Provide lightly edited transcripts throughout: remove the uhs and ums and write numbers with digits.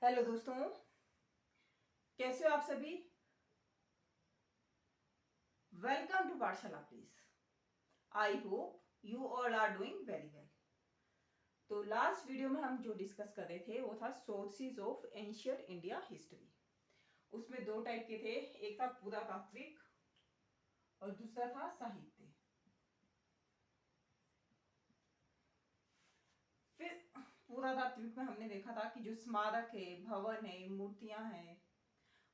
Hello दोस्तों, कैसे हो आप सभी। Welcome to Pathshala please. I hope you all are doing very well. तो लास्ट वीडियो में हम जो डिस्कस कर रहे थे वो था sources of ancient India history. उसमें दो टाइप के थे, एक था पुरातात्विक और दूसरा था साहित्य। फिर पुरातात्विक में हमने देखा था कि जो स्मारक है, भवन है, मूर्तियां हैं,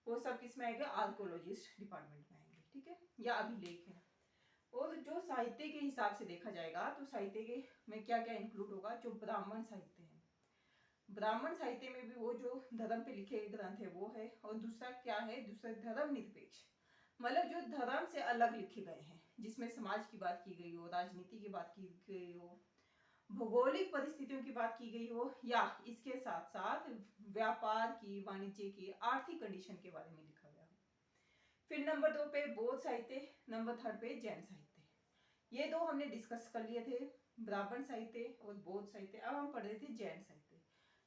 वो सब किस में आएंगे, आर्कोलॉजिस्ट डिपार्टमेंट में आएंगे, ठीक है, या अभिलेख है। और जो साहित्य के हिसाब से देखा जाएगा तो साहित्य के में क्या क्या इंक्लूड होगा, जो ब्राह्मण साहित्य है, ब्राह्मण साहित्य में भी वो जो धर्म पे लिखे ग्रंथ है वो है, और दूसरा क्या है, दूसरा धर्म निरपेक्ष, मतलब जो धर्म से अलग लिखे गए हैं, जिसमें समाज की बात की गई हो, राजनीति की बात की गई हो, भौगोलिक परिस्थितियों की बात की गई हो, या इसके साथ साथ व्यापार की, वाणिज्य की, आर्थिक कंडीशन के बारे में लिखा गया। फिर नंबर 2 पे बौद्ध साहित्य, नंबर 3 पे जैन साहित्य। ये दो हमने डिस्कस कर लिए थे, ब्राह्मण साहित्य और बौद्ध साहित्य। अब हम पढ़ रहे थे जैन साहित्य।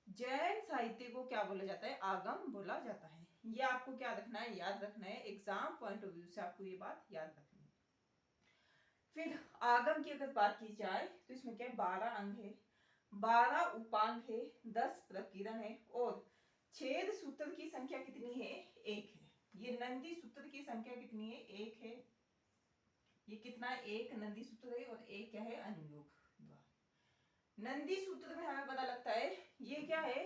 जैन साहित्य को क्या बोला जाता है, आगम बोला जाता है। ये आपको क्या रखना है, याद रखना है, एग्जाम पॉइंट ऑफ व्यू से आपको ये बात याद रखनी है। फिर आगम की अगर बात की जाए तो इसमें क्या है, 12 अंग है, 12 उपांग है, 10 प्रकीर्णन है, और छेद सूत्र की संख्या कितनी है, 1 है। ये नंदी सूत्र की संख्या कितनी है, 1 है। ये कितना है, 1 नंदी सूत्र है, और 1 क्या है, अनुयोग द्वार। नंदी सूत्र में हमें पता लगता है ये क्या है,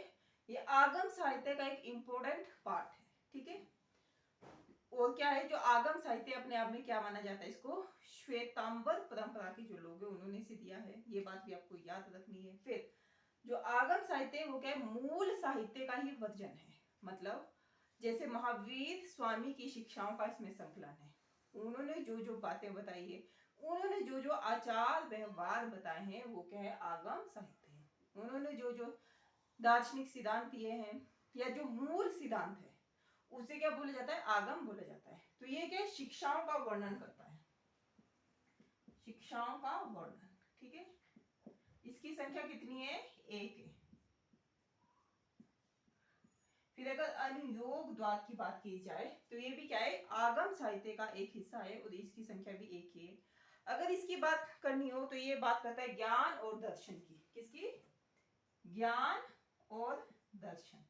ये आगम साहित्य का एक इंपॉर्टेंट पार्ट है, ठीक है। और क्या है, जो आगम साहित्य अपने आप में क्या माना जाता है, इसको श्वेतांबर परंपरा के जो लोग हैं उन्होंने इसे दिया है, ये बात भी आपको याद रखनी है। फिर जो आगम साहित्य है वो क्या है, मूल साहित्य का ही वर्जन है, मतलब जैसे महावीर स्वामी की शिक्षाओं का इसमें संकलन है। उन्होंने जो जो बातें बताई है, उन्होंने जो जो आचार व्यवहार बताए हैं, वो क्या है, आगम साहित्य है। उन्होंने जो जो दार्शनिक सिद्धांत दिए हैं, या जो मूल सिद्धांत है, उसे क्या बोला जाता है, आगम बोला जाता है। तो ये क्या, शिक्षाओं का वर्णन करता है, शिक्षाओं का वर्णन, ठीक है। इसकी संख्या कितनी है, 1 है। फिर अगर अनुयोग द्वार की बात की जाए तो ये भी क्या है, आगम साहित्य का एक हिस्सा है, और इसकी संख्या भी 1 ही है। अगर इसकी बात करनी हो तो ये बात करता है ज्ञान और दर्शन की, किसकी, ज्ञान और दर्शन,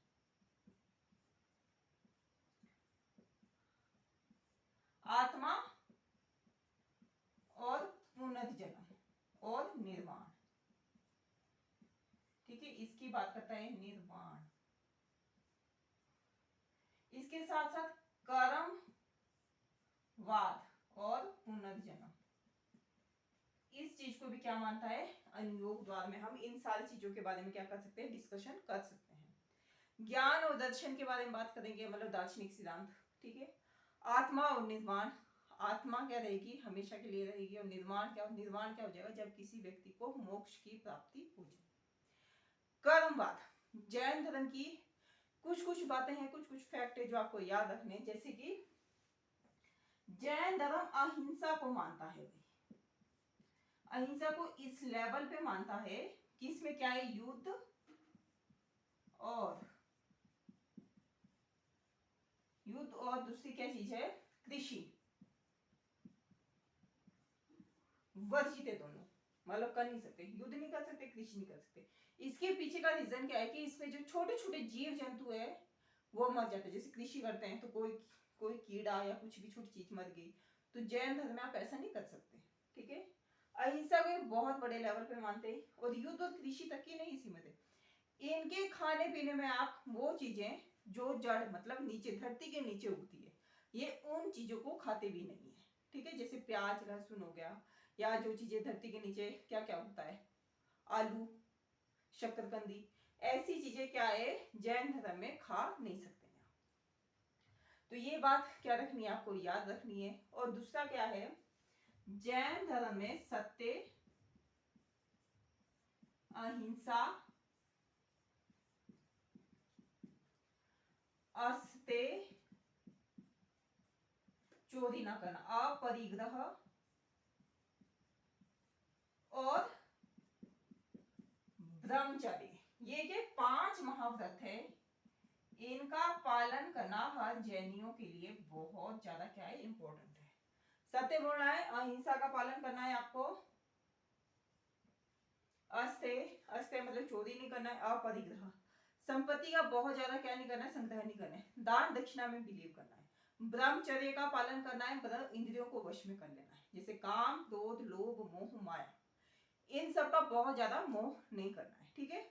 आत्मा और पुनर्जन्म और निर्माण, ठीक है, इसकी बात करता है निर्माण। इसके साथ साथ कर्म वाद और पुनर्जन्म, इस चीज को भी क्या मानता है, अनुयोग द्वार में हम इन सारी चीजों के बारे में क्या कर सकते हैं, डिस्कशन कर सकते हैं। ज्ञान और दर्शन के बारे में बात करेंगे, मतलब दार्शनिक सिद्धांत, ठीक है। आत्मा और निर्माण, आत्मा क्या रहेगी, हमेशा के लिए रहेगी, और निर्माण क्या, निर्माण क्या हो जाएगा, जब किसी व्यक्ति को मोक्ष की प्राप्ति हो जाए। कर्मवाद, जैन धर्म की कुछ कुछ बातें हैं, कुछ कुछ फैक्ट है जो आपको याद रखने, जैसे कि जैन धर्म अहिंसा को मानता है, अहिंसा को इस लेवल पे मानता है कि इसमें क्या है, युद्ध और दूसरी क्या चीज है, कृषि वर्जित है दोनों, मतलब कर नहीं सकते, युद्ध नहीं कर सकते, कृषि नहीं कर सकते। इसके पीछे का रीजन क्या है कि इसमें जो छोटे छोटे जीव जंतु है वो मर जाते हैं। जैसे कृषि करते हैं तो कोई कोई कीड़ा या कुछ भी छोटी चीज मर गई, तो जैन धर्म में आप ऐसा नहीं कर सकते, ठीक है। अहिंसा को एक बहुत बड़े लेवल पे मानते हैं, और युद्ध और कृषि तक ही नहीं सीमित है। इनके खाने पीने में आप वो चीजें जो जड़, मतलब नीचे धरती के नीचे उगती है, ये उन चीजों को खाते भी नहीं है, ठीक है। जैसे प्याज लहसुन हो गया, या जो चीजें धरती के नीचे क्या क्या उगता है, आलू, शकरकंदी, ऐसी चीजें क्या है, जैन धर्म में खा नहीं सकते हैं। तो ये बात क्या रखनी है, आपको याद रखनी है। और दूसरा क्या है, जैन धर्म में सत्य, अहिंसा, अस्तेय, चोरी ना करना, अपरिग्रह और ब्रह्मचर्य, ये के 5 महाव्रत है, इनका पालन करना हर जैनियों के लिए बहुत ज्यादा क्या है, इंपॉर्टेंट है। सत्य बोलना है, अहिंसा का पालन करना है आपको, अस्तेय, अस्तेय मतलब चोरी नहीं करना है, अपरिग्रह, संपत्ति का बहुत ज्यादा क्या नहीं करना है, संग्रह नहीं करना है, दान दक्षिणा में बिलीव करना है, ब्रह्मचर्य का पालन करना है, मतलब इंद्रियों को वश में कर लेना है, जैसे काम, क्रोध, लोभ, मोह, माया, इन सब का बहुत ज्यादा मोह नहीं करना है। ठीक है,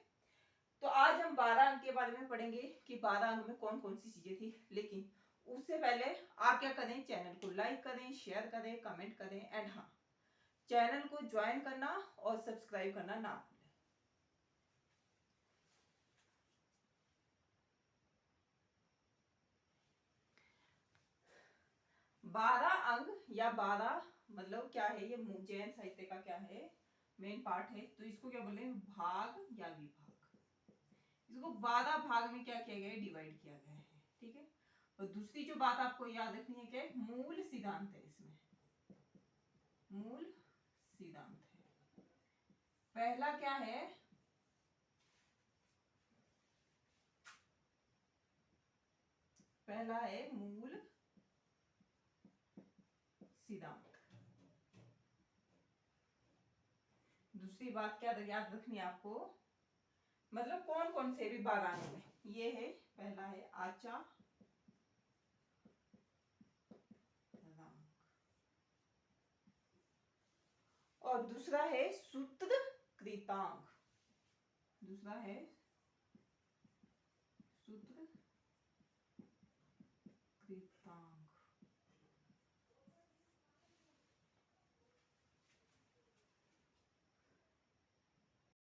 तो आज हम 12 अंक के बारे में पढ़ेंगे कि 12 अंक में कौन कौन सी चीजें थी, लेकिन उससे पहले आप क्या करें, चैनल को लाइक करें, शेयर करें, कमेंट करें, एंड हाँ, चैनल को ज्वाइन करना और सब्सक्राइब करना ना भूलें। 12 अंग या 12 मतलब क्या है, ये जैन साहित्य का क्या है, मेन पार्ट है, तो इसको क्या बोले, भाग या विभाग, इसको 12 भाग में क्या किया गया है, डिवाइड किया गया है। ठीक है, और दूसरी जो बात आपको याद रखनी है, क्या मूल सिद्धांत है, इसमें मूल सिद्धांत है। पहला क्या है, पहला है मूल सिद्धांत। दूसरी बात क्या याद रखनी है आपको, मतलब कौन कौन से भी 12 अंग में, ये है, पहला है आचा रांग, और दूसरा है सूत्र कृतांग, दूसरा है